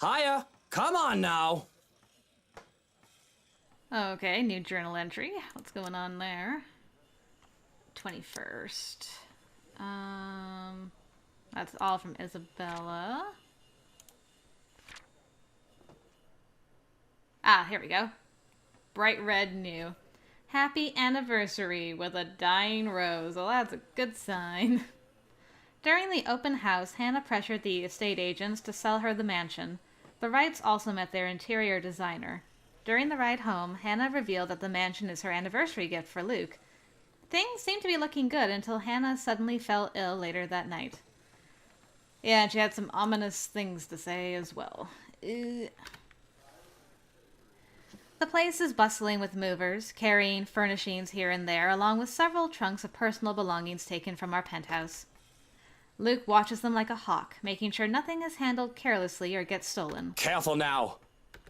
Hiya! Come on now! Okay, new journal entry. What's going on there? 21st. That's all from Isabella. Ah, here we go. Bright red new. Happy anniversary with a dying rose. Well, that's a good sign. During the open house, Hannah pressured the estate agents to sell her the mansion. The Wrights also met their interior designer. During the ride home, Hannah revealed that the mansion is her anniversary gift for Luke. Things seemed to be looking good until Hannah suddenly fell ill later that night. Yeah, and she had some ominous things to say as well. The place is bustling with movers, carrying furnishings here and there, along with several trunks of personal belongings taken from our penthouse. Luke watches them like a hawk, making sure nothing is handled carelessly or gets stolen. Careful now!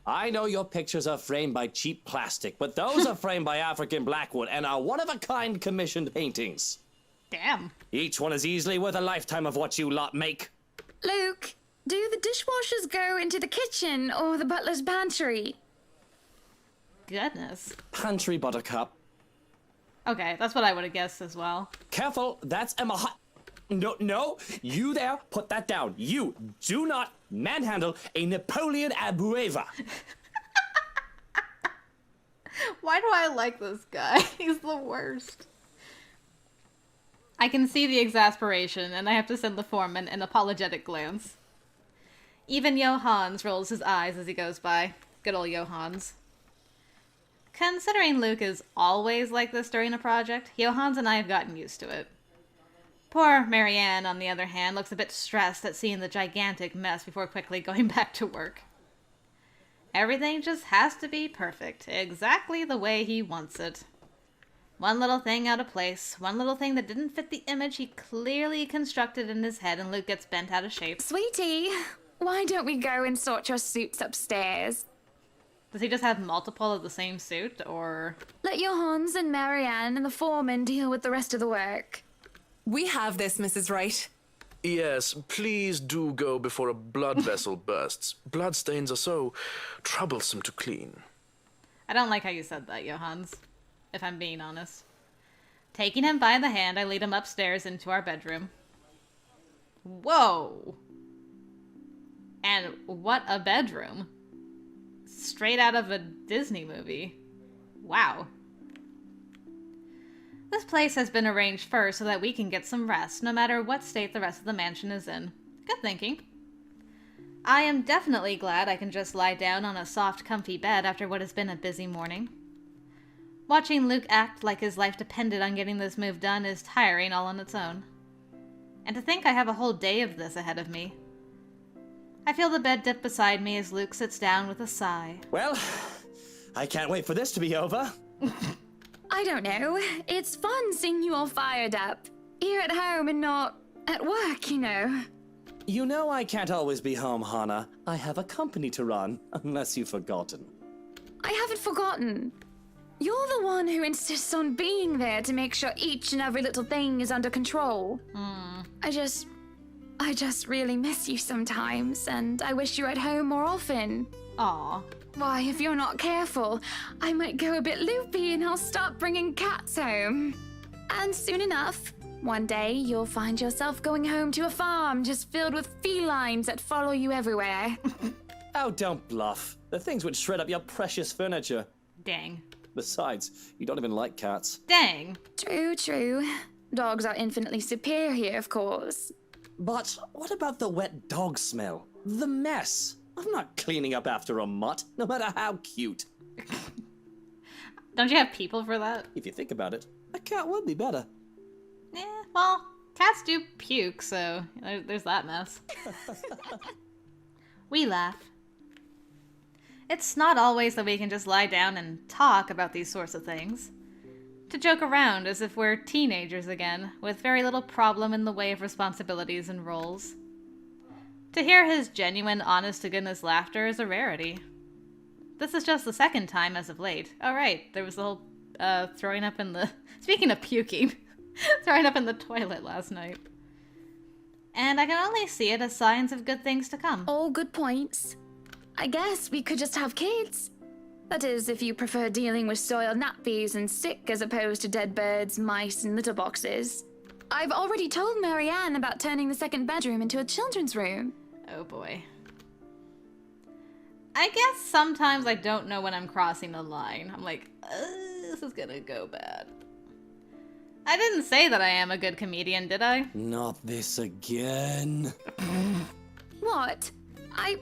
I know your pictures are framed by cheap plastic, but those are framed by African Blackwood and are one-of-a-kind commissioned paintings. Damn. Each one is easily worth a lifetime of what you lot make. Luke, do the dishwashers go into the kitchen or the butler's pantry? Goodness. Pantry, Buttercup. Okay, that's what I would have guessed as well. Careful, that's Emma No, you there, put that down. You do not manhandle a Napoleon Abueva. Why do I like this guy? He's the worst. I can see the exasperation, and I have to send the foreman an apologetic glance. Even Johannes rolls his eyes as he goes by. Good old Johannes. Considering Luke is always like this during a project, Johannes and I have gotten used to it. Poor Marianne, on the other hand, looks a bit stressed at seeing the gigantic mess before quickly going back to work. Everything just has to be perfect, exactly the way he wants it. One little thing out of place, one little thing that didn't fit the image he clearly constructed in his head, and Luke gets bent out of shape. Sweetie, why don't we go and sort your suits upstairs? Does he just have multiple of the same suit, or...? Let your Hans and Marianne and the foreman deal with the rest of the work. We have this, Mrs. Wright. Yes, please do go before a blood vessel bursts. Bloodstains are so troublesome to clean. I don't like how you said that, Johannes, if I'm being honest. Taking him by the hand, I lead him upstairs into our bedroom. Whoa! And what a bedroom. Straight out of a Disney movie. Wow. This place has been arranged first so that we can get some rest, no matter what state the rest of the mansion is in. Good thinking. I am definitely glad I can just lie down on a soft, comfy bed after what has been a busy morning. Watching Luke act like his life depended on getting this move done is tiring all on its own. And to think I have a whole day of this ahead of me. I feel the bed dip beside me as Luke sits down with a sigh. Well, I can't wait for this to be over. I don't know. It's fun seeing you all fired up. Here at home and not at work, you know. You know I can't always be home, Hannah. I have a company to run, unless you've forgotten. I haven't forgotten. You're the one who insists on being there to make sure each and every little thing is under control. I just really miss you sometimes, and I wish you were at home more often. Aw. Why, if you're not careful, I might go a bit loopy and I'll start bringing cats home. And soon enough, one day you'll find yourself going home to a farm just filled with felines that follow you everywhere. Oh, don't bluff. The things would shred up your precious furniture. Dang. Besides, you don't even like cats. Dang. True, true. Dogs are infinitely superior, of course. But what about the wet dog smell? The mess? I'm not cleaning up after a mutt, no matter how cute. Don't you have people for that? If you think about it, a cat would be better. Well, cats do puke, so there's that mess. We laugh. It's not always that we can just lie down and talk about these sorts of things. To joke around as if we're teenagers again, with very little problem in the way of responsibilities and roles. To hear his genuine, honest-to-goodness laughter is a rarity. This is just the second time as of late. Oh right, there was the whole throwing up in the... Speaking of puking, throwing up in the toilet last night. And I can only see it as signs of good things to come. All good points. I guess we could just have kids. That is, if you prefer dealing with soiled nappies and sick as opposed to dead birds, mice, and litter boxes. I've already told Marianne about turning the second bedroom into a children's room. Oh boy. I guess sometimes I don't know when I'm crossing the line. I'm like, this is gonna go bad. I didn't say that I am a good comedian, did I? Not this again. What? I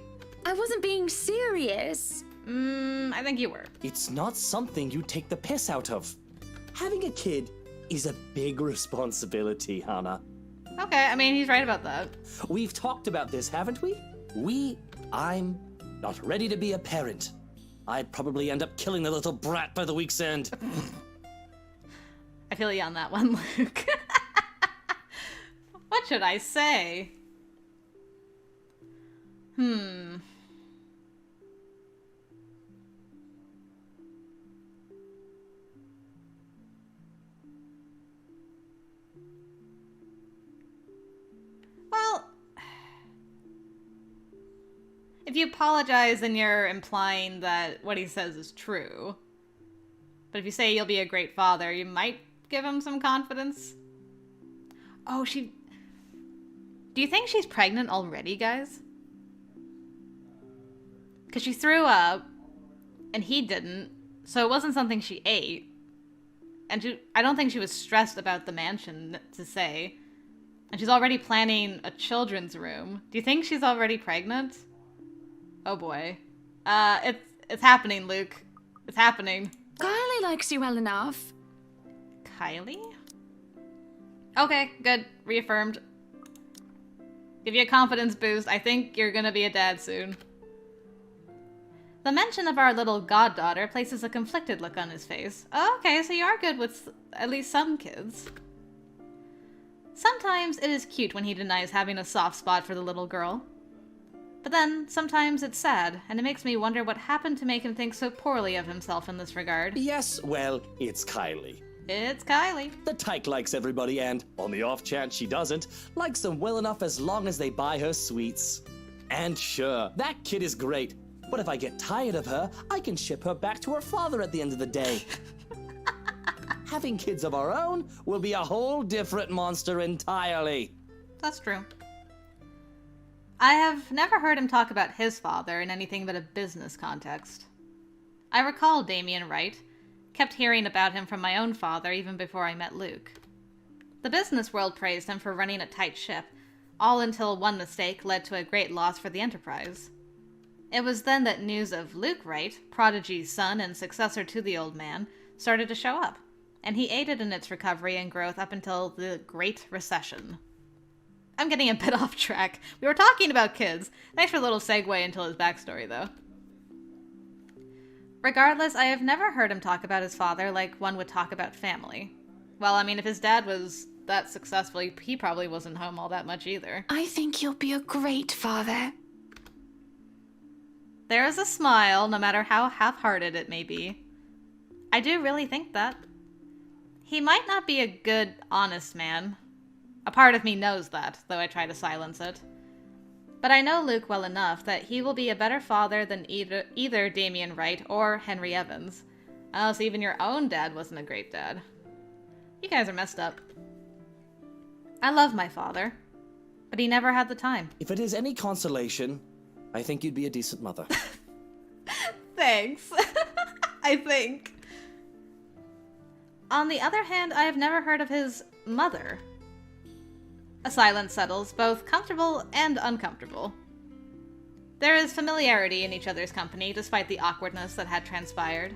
wasn't being serious. I think you were. It's not something you take the piss out of. Having a kid is a big responsibility, Hannah. Okay, I mean, he's right about that. We've talked about this, haven't we? I'm not ready to be a parent. I'd probably end up killing the little brat by the week's end. I feel you on that one, Luke. What should I say? Well, if you apologize, then you're implying that what he says is true. But if you say you'll be a great father, you might give him some confidence. Oh, do you think she's pregnant already, guys? Because she threw up, and he didn't, so it wasn't something she ate. And I don't think she was stressed about the mansion, to say. And she's already planning a children's room. Do you think she's already pregnant? Oh boy. It's happening, Luke. It's happening. Kylie likes you well enough. Kylie? Okay, good. Reaffirmed. Give you a confidence boost. I think you're gonna be a dad soon. The mention of our little goddaughter places a conflicted look on his face. Oh, okay, so you are good with at least some kids. Sometimes it is cute when he denies having a soft spot for the little girl. But then, sometimes it's sad, and it makes me wonder what happened to make him think so poorly of himself in this regard. Yes, well, it's Kylie. It's Kylie. The tyke likes everybody and, on the off chance she doesn't, likes them well enough as long as they buy her sweets. And sure, that kid is great, but if I get tired of her, I can ship her back to her father at the end of the day. Having kids of our own will be a whole different monster entirely. That's true. I have never heard him talk about his father in anything but a business context. I recall Damien Wright. Kept hearing about him from my own father even before I met Luke. The business world praised him for running a tight ship, all until one mistake led to a great loss for the enterprise. It was then that news of Luke Wright, Prodigy's son and successor to the old man, started to show up, and he aided in its recovery and growth up until the Great Recession. I'm getting a bit off track. We were talking about kids. Thanks for the little segue into his backstory, though. Regardless, I have never heard him talk about his father like one would talk about family. Well, I mean, if his dad was that successful, he probably wasn't home all that much either. I think you'll be a great father. There is a smile, no matter how half-hearted it may be. I do really think that. He might not be a good, honest man. A part of me knows that, though I try to silence it. But I know Luke well enough that he will be a better father than either Damien Wright or Henry Evans. Else even your own dad wasn't a great dad. You guys are messed up. I love my father, but he never had the time. If it is any consolation, I think you'd be a decent mother. Thanks. I think. On the other hand, I have never heard of his mother. A silence settles, both comfortable and uncomfortable. There is familiarity in each other's company, despite the awkwardness that had transpired.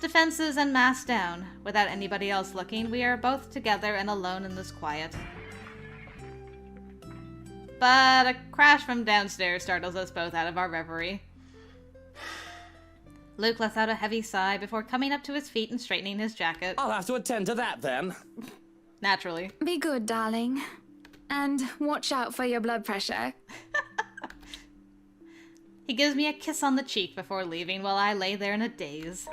Defenses and mask down. Without anybody else looking, we are both together and alone in this quiet. But a crash from downstairs startles us both out of our reverie. Luke lets out a heavy sigh before coming up to his feet and straightening his jacket. I'll have to attend to that then. Naturally. Be good, darling. And watch out for your blood pressure. He gives me a kiss on the cheek before leaving while I lay there in a daze.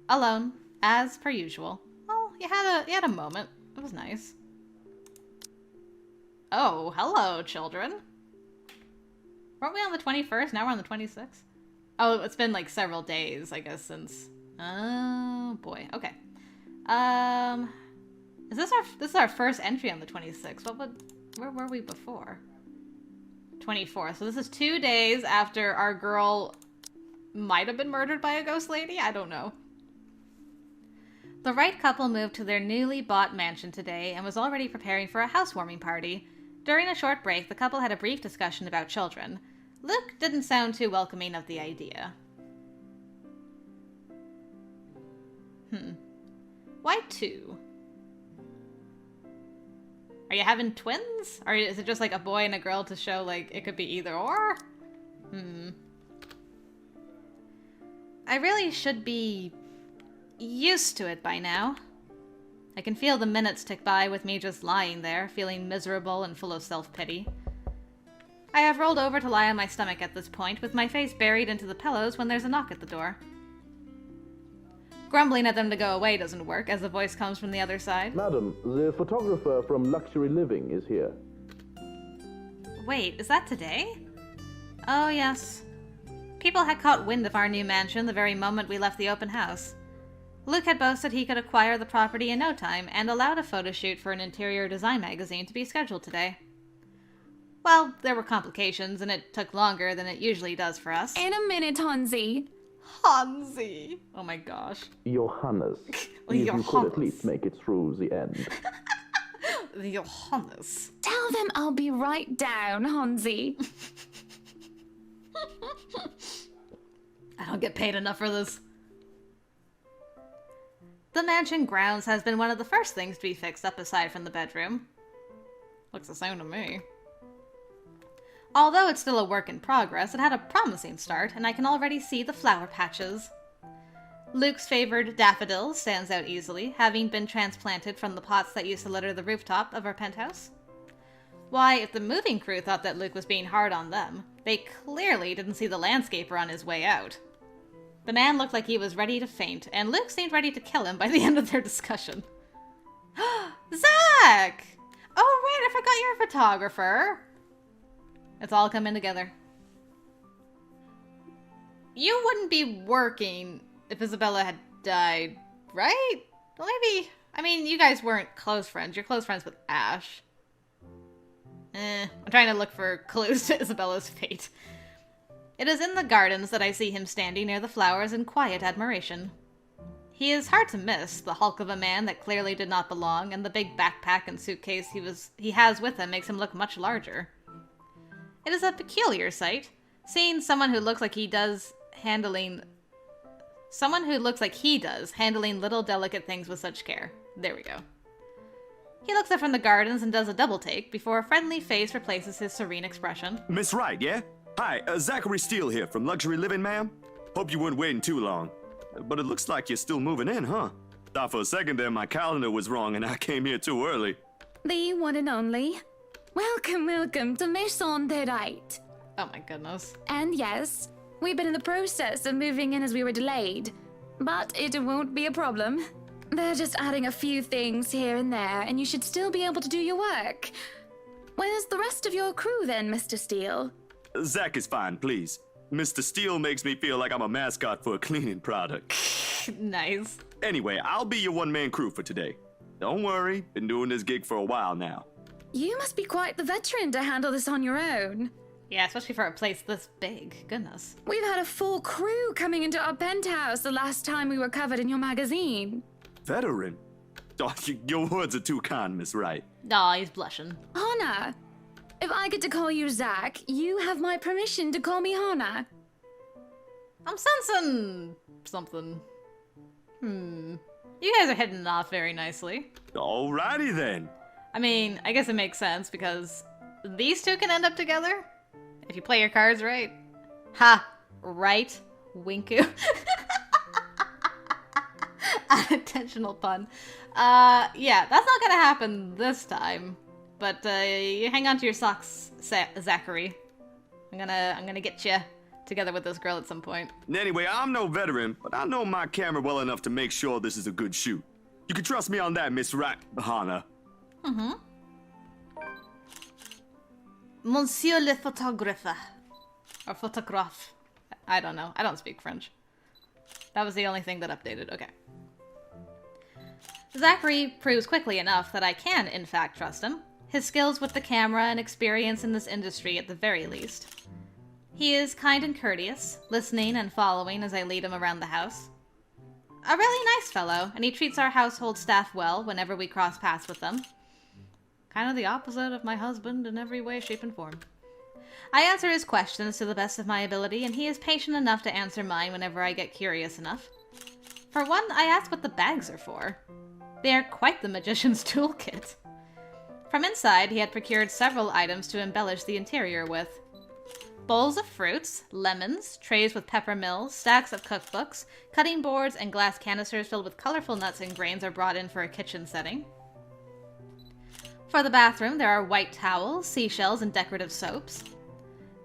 Alone, as per usual. Oh, you had a moment. It was nice. Oh, hello, children. Weren't we on the 21st? Now we're on the 26th? Oh, it's been like several days, I guess, since... Oh, boy. Okay. This is our first entry on the 26th. Where were we before? 24th. So this is 2 days after our girl might have been murdered by a ghost lady? I don't know. The Wright couple moved to their newly bought mansion today and was already preparing for a housewarming party. During a short break, the couple had a brief discussion about children. Luke didn't sound too welcoming of the idea. Why 2? Are you having twins? Or is it just like a boy and a girl to show like it could be either or? I really should be used to it by now. I can feel the minutes tick by with me just lying there, feeling miserable and full of self-pity. I have rolled over to lie on my stomach at this point, with my face buried into the pillows when there's a knock at the door. Grumbling at them to go away doesn't work, as a voice comes from the other side. Madam, the photographer from Luxury Living is here. Wait, is that today? Oh, yes. People had caught wind of our new mansion the very moment we left the open house. Luke had boasted he could acquire the property in no time, and allowed a photo shoot for an interior design magazine to be scheduled today. Well, there were complications, and it took longer than it usually does for us. In a minute, Hansi. Hansi! Oh my gosh. Johannes, if you could at least make it through the end. Johannes. Tell them I'll be right down, Hansi. I don't get paid enough for this. The mansion grounds has been one of the first things to be fixed up aside from the bedroom. Looks the same to me. Although it's still a work in progress, it had a promising start, and I can already see the flower patches. Luke's favored daffodil stands out easily, having been transplanted from the pots that used to litter the rooftop of our penthouse. Why, if the moving crew thought that Luke was being hard on them, they clearly didn't see the landscaper on his way out. The man looked like he was ready to faint, and Luke seemed ready to kill him by the end of their discussion. Zach! Oh, right, I forgot you're a photographer. It's all coming together. You wouldn't be working if Isabella had died, right? Well, maybe... I mean, you guys weren't close friends. You're close friends with Ash. I'm trying to look for clues to Isabella's fate. It is in the gardens that I see him standing near the flowers in quiet admiration. He is hard to miss, the hulk of a man that clearly did not belong, and the big backpack and suitcase he has with him makes him look much larger. It is a peculiar sight, seeing someone who looks like he does handling little delicate things with such care. There we go. He looks up from the gardens and does a double take before a friendly face replaces his serene expression. Miss Wright, yeah? Hi, Zachary Steele here from Luxury Living, ma'am. Hope you weren't waiting too long. But it looks like you're still moving in, huh? Thought for a second there my calendar was wrong and I came here too early. The one and only. Welcome, welcome to Maison de Wright. Oh my goodness. And yes, we've been in the process of moving in as we were delayed. But it won't be a problem. They're just adding a few things here and there, and you should still be able to do your work. Where's the rest of your crew then, Mr. Steele? Zach is fine, please. Mr. Steele makes me feel like I'm a mascot for a cleaning product. Nice. Anyway, I'll be your one-man crew for today. Don't worry, been doing this gig for a while now. You must be quite the veteran to handle this on your own. Yeah, especially for a place this big. Goodness. We've had a full crew coming into our penthouse the last time we were covered in your magazine. Veteran? Oh, your words are too kind, Miss Wright. Aw, he's blushing. Hannah, if I get to call you Zach, you have my permission to call me Hannah. I'm sensing something. You guys are hitting it off very nicely. Alrighty then. I mean, I guess it makes sense because these two can end up together if you play your cards right. Ha! Right, Winku. Unintentional pun. Yeah, that's not gonna happen this time. But you hang on to your socks, Zachary. I'm gonna get you together with this girl at some point. Anyway, I'm no veteran, but I know my camera well enough to make sure this is a good shoot. You can trust me on that, Miss Hannah. Monsieur le photographe. Or photographe. I don't know. I don't speak French. That was the only thing that updated. Okay. Zachary proves quickly enough that I can, in fact, trust him. His skills with the camera and experience in this industry at the very least. He is kind and courteous, listening and following as I lead him around the house. A really nice fellow, and he treats our household staff well whenever we cross paths with them. Kind of the opposite of my husband in every way, shape, and form. I answer his questions to the best of my ability, and he is patient enough to answer mine whenever I get curious enough. For one, I ask what the bags are for. They are quite the magician's toolkit. From inside, he had procured several items to embellish the interior with. Bowls of fruits, lemons, trays with peppermills, stacks of cookbooks, cutting boards, and glass canisters filled with colorful nuts and grains are brought in for a kitchen setting. For the bathroom, there are white towels, seashells, and decorative soaps.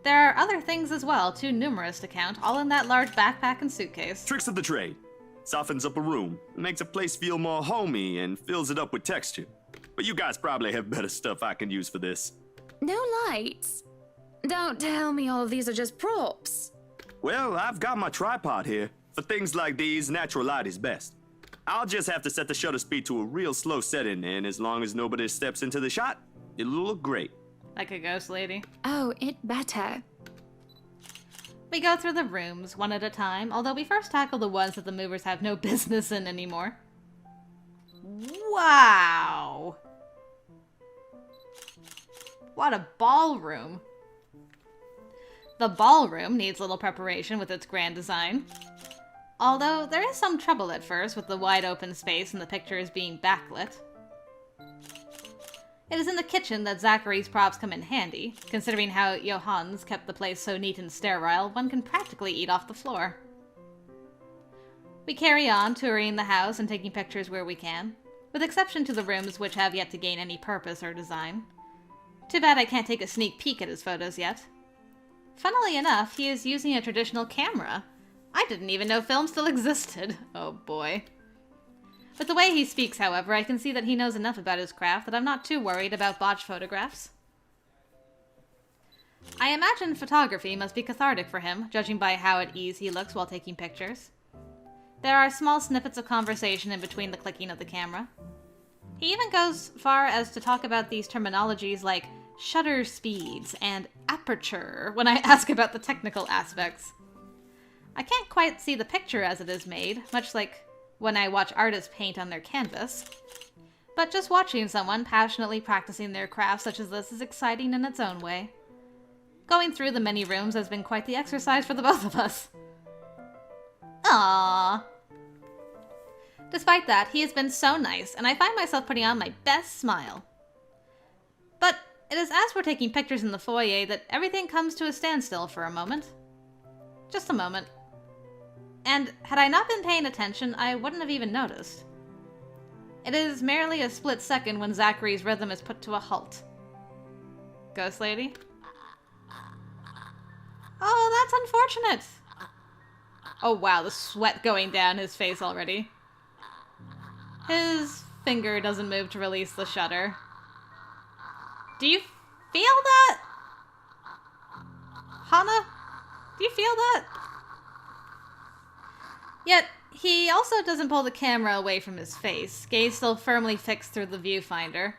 There are other things as well, too numerous to count, all in that large backpack and suitcase. Tricks of the trade. Softens up a room, makes a place feel more homey, and fills it up with texture. But you guys probably have better stuff I can use for this. No lights. Don't tell me all of these are just props. Well, I've got my tripod here. For things like these, natural light is best. I'll just have to set the shutter speed to a real slow setting, and as long as nobody steps into the shot, it'll look great. Like a ghost lady. Oh, it better. We go through the rooms, one at a time, although we first tackle the ones that the movers have no business in anymore. Wow! What a ballroom. The ballroom needs little preparation with its grand design. Although, there is some trouble at first with the wide open space and the pictures being backlit. It is in the kitchen that Zachary's props come in handy. Considering how Johannes kept the place so neat and sterile, one can practically eat off the floor. We carry on, touring the house and taking pictures where we can, with exception to the rooms which have yet to gain any purpose or design. Too bad I can't take a sneak peek at his photos yet. Funnily enough, he is using a traditional camera. I didn't even know film still existed. Oh boy. With the way he speaks, however, I can see that he knows enough about his craft that I'm not too worried about botched photographs. I imagine photography must be cathartic for him, judging by how at ease he looks while taking pictures. There are small snippets of conversation in between the clicking of the camera. He even goes far as to talk about these terminologies like shutter speeds and aperture when I ask about the technical aspects. I can't quite see the picture as it is made, much like when I watch artists paint on their canvas. But just watching someone passionately practicing their craft such as this is exciting in its own way. Going through the many rooms has been quite the exercise for the both of us. Aww. Despite that, he has been so nice, and I find myself putting on my best smile. But it is as we're taking pictures in the foyer that everything comes to a standstill for a moment. Just a moment. And had I not been paying attention, I wouldn't have even noticed. It is merely a split second when Zachary's rhythm is put to a halt. Ghost lady? Oh, that's unfortunate! Oh wow, the sweat going down his face already. His finger doesn't move to release the shutter. Do you feel that? Hana? Do you feel that? Yet, he also doesn't pull the camera away from his face, gaze still firmly fixed through the viewfinder.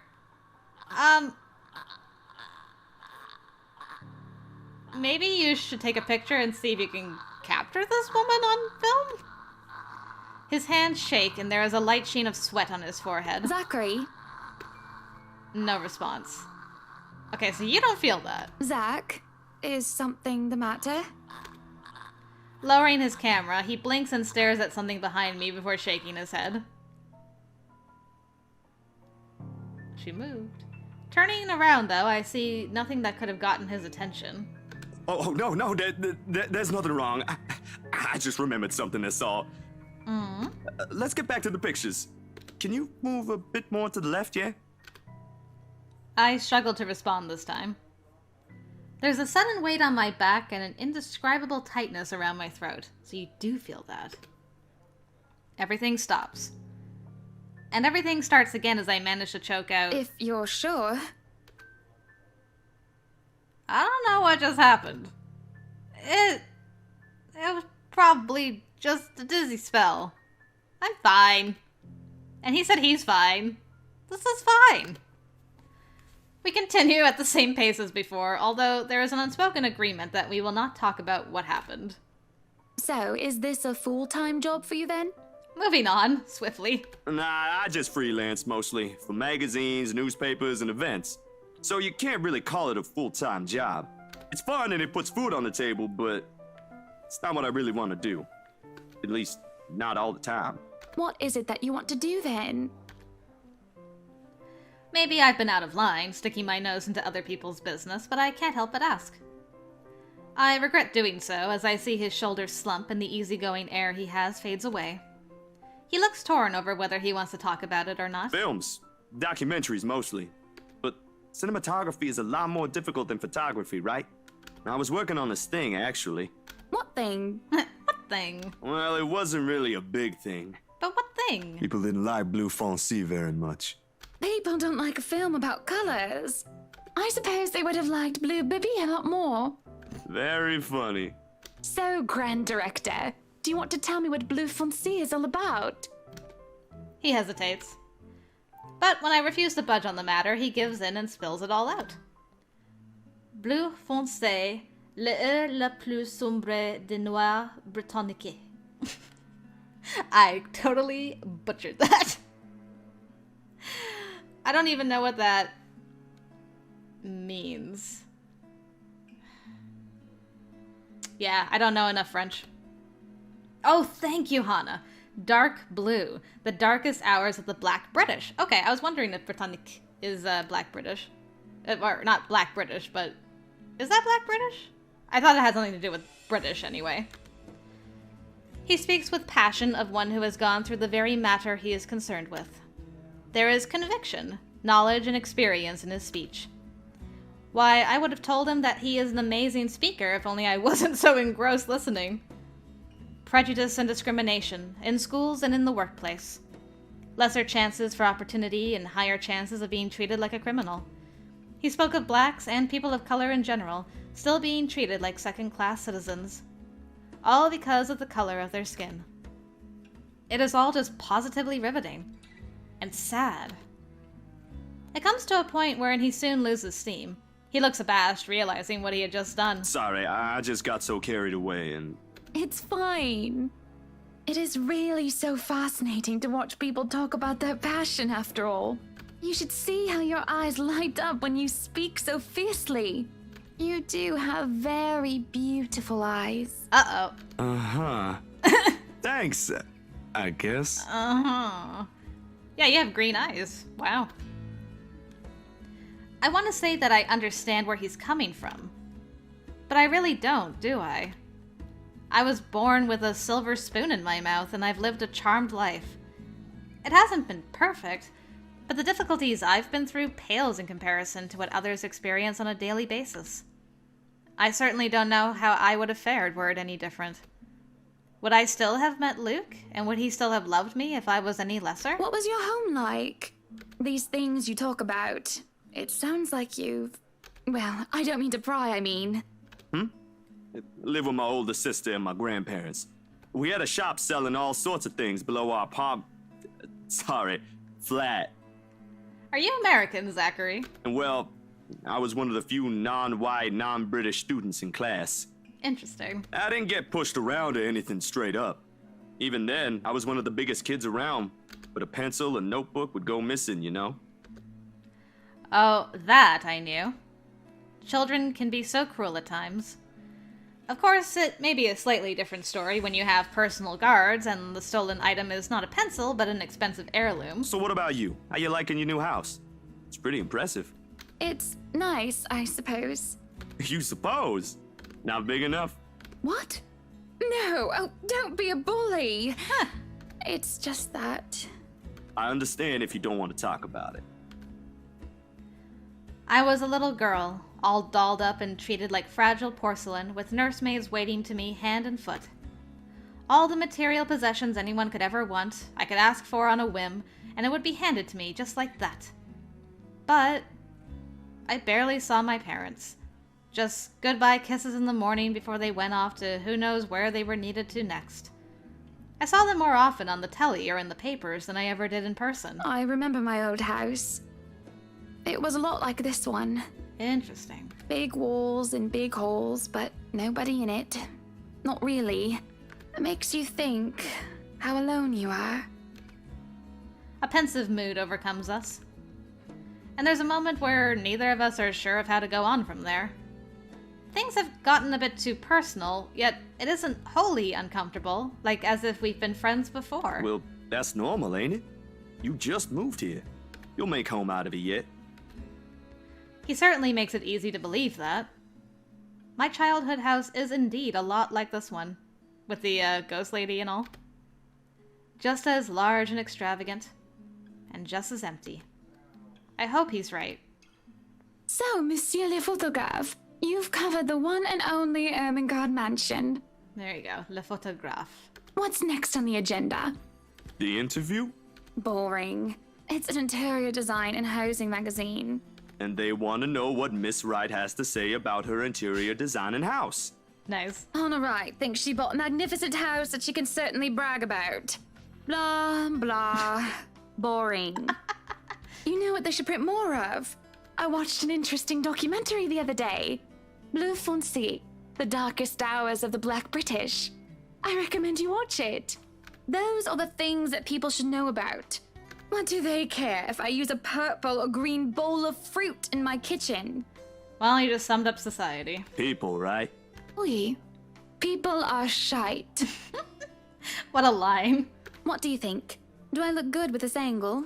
Maybe you should take a picture and see if you can capture this woman on film? His hands shake and there is a light sheen of sweat on his forehead. Zachary? No response. Okay, so you don't feel that. Zach, is something the matter? Lowering his camera, he blinks and stares at something behind me before shaking his head. She moved. Turning around, though, I see nothing that could have gotten his attention. Oh, no, there's nothing wrong. I just remembered something I saw. Let's get back to the pictures. Can you move a bit more to the left, yeah? I struggled to respond this time. There's a sudden weight on my back and an indescribable tightness around my throat, so you do feel that. Everything stops. And everything starts again as I manage to choke out. If you're sure. I don't know what just happened. It was probably just a dizzy spell. I'm fine. And he said he's fine. This is fine. We continue at the same pace as before, although there is an unspoken agreement that we will not talk about what happened. So, is this a full-time job for you then? Moving on, swiftly. Nah, I just freelance mostly for magazines, newspapers, and events. So you can't really call it a full-time job. It's fun and it puts food on the table, but it's not what I really want to do. At least, not all the time. What is it that you want to do then? Maybe I've been out of line, sticking my nose into other people's business, but I can't help but ask. I regret doing so, as I see his shoulders slump and the easygoing air he has fades away. He looks torn over whether he wants to talk about it or not. Films. Documentaries mostly. But cinematography is a lot more difficult than photography, right? I was working on this thing, actually. What thing? What thing? Well, it wasn't really a big thing. But what thing? People didn't like Blue Fonzie very much. People don't like a film about colors. I suppose they would have liked Blue Bibby a lot more. Very funny. So, Grand Director, do you want to tell me what Blue Fonzie is all about? He hesitates. But when I refuse to budge on the matter, he gives in and spills it all out. Bleu foncé, l'heure la plus sombre des noirs britanniques. I totally butchered that. I don't even know what that means. Yeah, I don't know enough French. Oh, thank you, Hannah. Dark blue. The darkest hours of the Black British. Okay, I was wondering if Britannique is Black British. Or not Black British, but... Is that Black British? I thought it had something to do with British, anyway. He speaks with passion of one who has gone through the very matter he is concerned with. There is conviction, knowledge, and experience in his speech. Why, I would have told him that he is an amazing speaker if only I wasn't so engrossed listening. Prejudice and discrimination, in schools and in the workplace. Lesser chances for opportunity and higher chances of being treated like a criminal. He spoke of blacks and people of color in general, still being treated like second-class citizens. All because of the color of their skin. It is all just positively riveting. And sad. It comes to a point wherein he soon loses steam. He looks abashed, realizing what he had just done. Sorry, I just got so carried away and... It's fine. It is really so fascinating to watch people talk about their passion after all. You should see how your eyes light up when you speak so fiercely. You do have very beautiful eyes. Uh-oh. Uh-huh. Thanks, I guess. Uh-huh. Yeah, you have green eyes. Wow. I want to say that I understand where he's coming from. But I really don't, do I? I was born with a silver spoon in my mouth, and I've lived a charmed life. It hasn't been perfect, but the difficulties I've been through pales in comparison to what others experience on a daily basis. I certainly don't know how I would have fared were it any different. Would I still have met Luke, and would he still have loved me if I was any lesser? What was your home like? These things you talk about. It sounds like you've... Well, I don't mean to pry, I mean. Live with my older sister and my grandparents. We had a shop selling all sorts of things below our flat. Are you American, Zachary? And well, I was one of the few non-white, non-British students in class. Interesting. I didn't get pushed around or anything straight up. Even then, I was one of the biggest kids around, but a pencil and notebook would go missing, you know? Oh, that I knew. Children can be so cruel at times. Of course, it may be a slightly different story when you have personal guards and the stolen item is not a pencil, but an expensive heirloom. So what about you? How you liking your new house? It's pretty impressive. It's nice, I suppose. You suppose? Not big enough? What? No, oh, don't be a bully. Huh. It's just that... I understand if you don't want to talk about it. I was a little girl, all dolled up and treated like fragile porcelain, with nursemaids waiting to me hand and foot. All the material possessions anyone could ever want, I could ask for on a whim, and it would be handed to me just like that. But I barely saw my parents. Just goodbye kisses in the morning before they went off to who knows where they were needed to next. I saw them more often on the telly or in the papers than I ever did in person. I remember my old house. It was a lot like this one. Interesting. Big walls and big halls, but nobody in it. Not really. It makes you think how alone you are. A pensive mood overcomes us. And there's a moment where neither of us are sure of how to go on from there. Things have gotten a bit too personal, yet it isn't wholly uncomfortable, like as if we've been friends before. Well, that's normal, ain't it? You just moved here. You'll make home out of it yet. He certainly makes it easy to believe that. My childhood house is indeed a lot like this one, with the ghost lady and all. Just as large and extravagant, and just as empty. I hope he's right. So, Monsieur le Photographe, you've covered the one and only Ermengarde mansion. There you go, le photographe. What's next on the agenda? The interview? Boring. It's an interior design and housing magazine. And they want to know what Miss Wright has to say about her interior design and house. Nice. Honor Wright thinks she bought a magnificent house that she can certainly brag about. Blah, blah. Boring. You know what they should print more of? I watched an interesting documentary the other day. Bleu Foncé, The Darkest Hours of the Black British. I recommend you watch it. Those are the things that people should know about. What do they care if I use a purple or green bowl of fruit in my kitchen? Well, you just summed up society. People, right? Oui. People are shite. What a line. What do you think? Do I look good with this angle?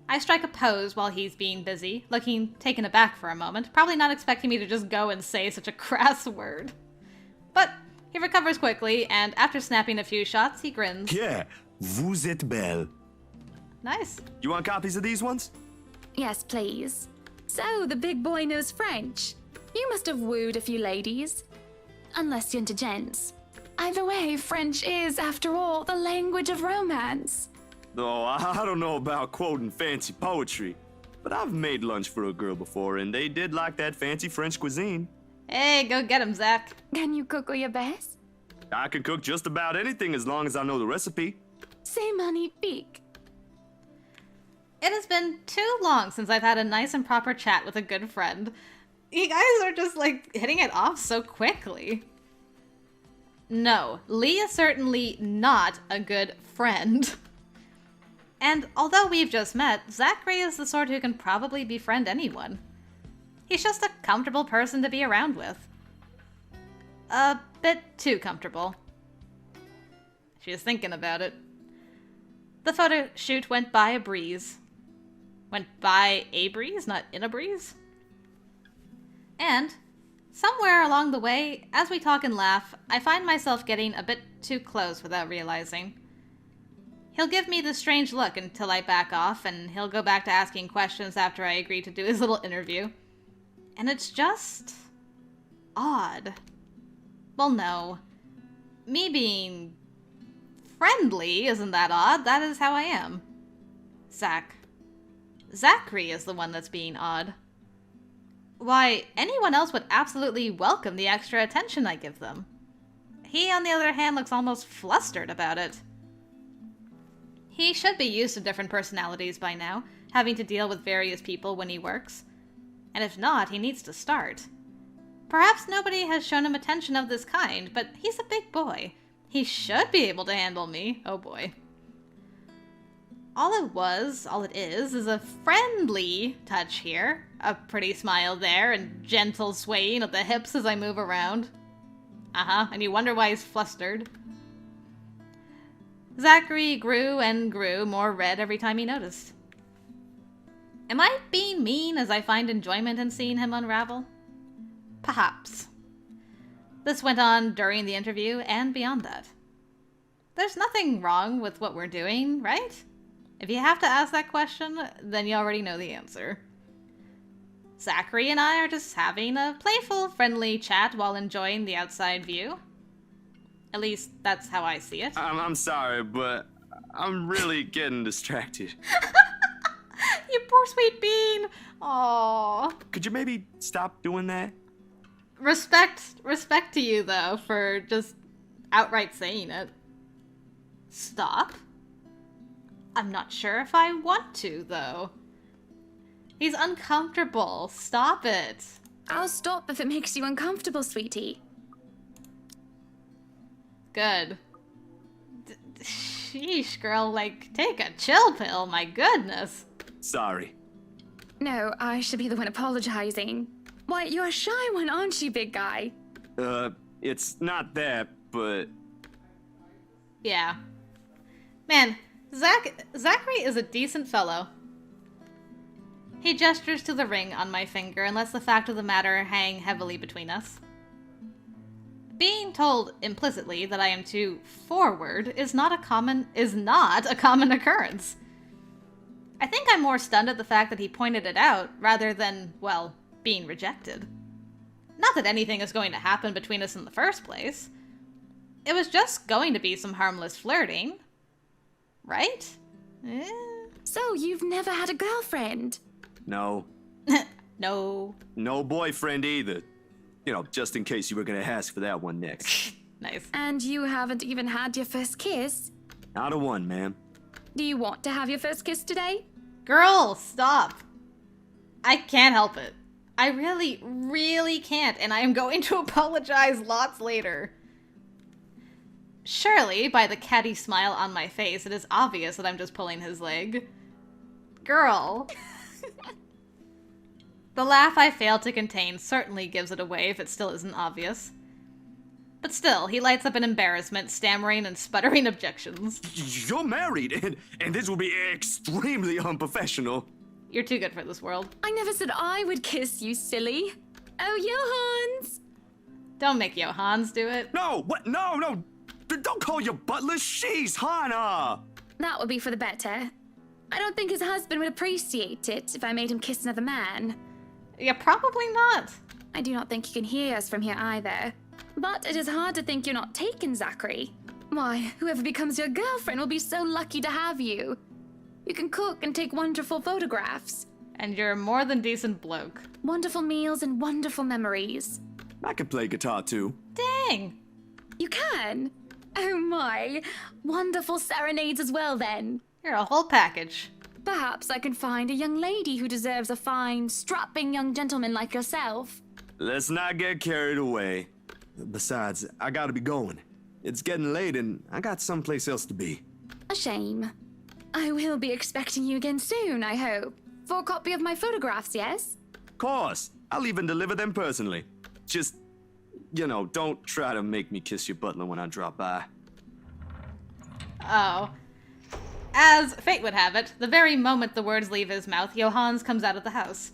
I strike a pose while he's being busy, looking taken aback for a moment, probably not expecting me to just go and say such a crass word. But he recovers quickly, and after snapping a few shots, he grins. Yeah, vous êtes belle. Nice. You want copies of these ones? Yes, please. So, the big boy knows French. You must have wooed a few ladies. Unless you're into gents. Either way, French is, after all, the language of romance. Oh, I don't know about quoting fancy poetry, but I've made lunch for a girl before, and they did like that fancy French cuisine. Hey, go get him, Zach. Can you cook your best? I can cook just about anything as long as I know the recipe. C'est magnifique. It has been too long since I've had a nice and proper chat with a good friend. You guys are just, like, hitting it off so quickly. No, Lee is certainly not a good friend. And although we've just met, Zachary is the sort who can probably befriend anyone. He's just a comfortable person to be around with. A bit too comfortable. She was thinking about it. The photo shoot went by a breeze. Went by a breeze, not in a breeze? And somewhere along the way, as we talk and laugh, I find myself getting a bit too close without realizing. He'll give me the strange look until I back off, and he'll go back to asking questions after I agree to do his little interview. And it's just odd. Well, no. Me being friendly isn't that odd. That is how I am. Zachary is the one that's being odd. Why, anyone else would absolutely welcome the extra attention I give them. He, on the other hand, looks almost flustered about it. He should be used to different personalities by now, having to deal with various people when he works. And if not, he needs to start. Perhaps nobody has shown him attention of this kind, but he's a big boy. He should be able to handle me. Oh boy. All it is a friendly touch here. A pretty smile there, and gentle swaying of the hips as I move around. And you wonder why he's flustered. Zachary grew and grew more red every time he noticed. Am I being mean as I find enjoyment in seeing him unravel? Perhaps. This went on during the interview and beyond that. There's nothing wrong with what we're doing, right? If you have to ask that question, then you already know the answer. Zachary and I are just having a playful, friendly chat while enjoying the outside view. At least, that's how I see it. I'm sorry, but I'm really getting distracted. You poor Poor sweet Bean. Aww. Could you maybe stop doing that? Respect to you, though, for just outright saying it. Stop? I'm not sure if I want to, though. He's uncomfortable. Stop it. I'll stop if it makes you uncomfortable, sweetie. Good. Sheesh, girl, like, take a chill pill, my goodness. Sorry. No, I should be the one apologizing. Why, you're a shy one, aren't you, big guy? It's not that, but... Yeah. Man, Zachary is a decent fellow. He gestures to the ring on my finger and lets the fact of the matter hang heavily between us. Being told implicitly that I am too forward is not a common occurrence. I think I'm more stunned at the fact that he pointed it out rather than, well, being rejected. Not that anything is going to happen between us in the first place. It was just going to be some harmless flirting. Right? So, you've never had a girlfriend? No. No. No boyfriend either. You know, just in case you were gonna ask for that one next. Nice. And you haven't even had your first kiss? Not a one, ma'am. Do you want to have your first kiss today? Girl, stop. I can't help it. I really, really can't, and I am going to apologize lots later. Surely, by the catty smile on my face, it is obvious that I'm just pulling his leg. Girl. The laugh I failed to contain certainly gives it away if it still isn't obvious. But still, he lights up in embarrassment, stammering and sputtering objections. You're married, and this will be extremely unprofessional. You're too good for this world. I never said I would kiss you, silly. Oh, Johans! Don't make Johans do it. No, what? No. Don't call your butler. She's Hannah. That would be for the better. I don't think his husband would appreciate it if I made him kiss another man. Yeah, probably not. I do not think you can hear us from here either. But it is hard to think you're not taken, Zachary. Why, whoever becomes your girlfriend will be so lucky to have you. You can cook and take wonderful photographs. And you're a more than decent bloke. Wonderful meals and wonderful memories. I can play guitar too. Dang. You can? Oh my. Wonderful serenades as well then. You're a whole package. Perhaps I can find a young lady who deserves a fine, strapping young gentleman like yourself. Let's not get carried away. Besides, I gotta be going. It's getting late and I got someplace else to be. A shame. I will be expecting you again soon, I hope. For a copy of my photographs, yes? Of course, I'll even deliver them personally. Just, you know, don't try to make me kiss your butler when I drop by. Oh. As fate would have it, the very moment the words leave his mouth, Johans comes out of the house.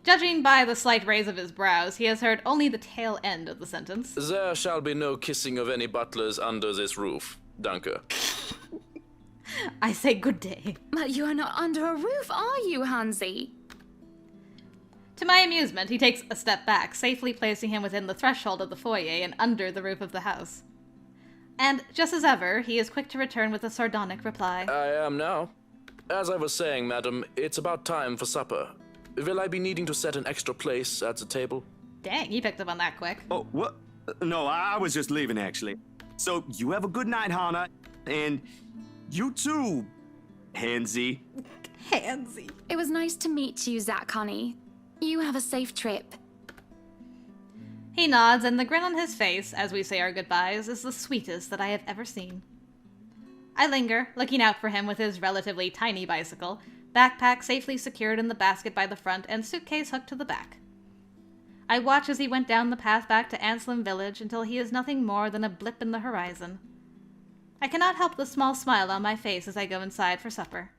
Judging by the slight raise of his brows, he has heard only the tail end of the sentence. There shall be no kissing of any butlers under this roof, Danke. I say good day. But you are not under a roof, are you, Hansi? To my amusement, he takes a step back, safely placing him within the threshold of the foyer and under the roof of the house. And, just as ever, he is quick to return with a sardonic reply. I am now. As I was saying, madam, it's about time for supper. Will I be needing to set an extra place at the table? Dang, he picked up on that quick. Oh, what? No, I was just leaving, actually. So, you have a good night, Hannah. And you too, Hansy. Handsy. It was nice to meet you, Zach, honey. You have a safe trip. He nods, and the grin on his face, as we say our goodbyes, is the sweetest that I have ever seen. I linger, looking out for him with his relatively tiny bicycle, backpack safely secured in the basket by the front and suitcase hooked to the back. I watch as he went down the path back to Anselm Village until he is nothing more than a blip in the horizon. I cannot help the small smile on my face as I go inside for supper.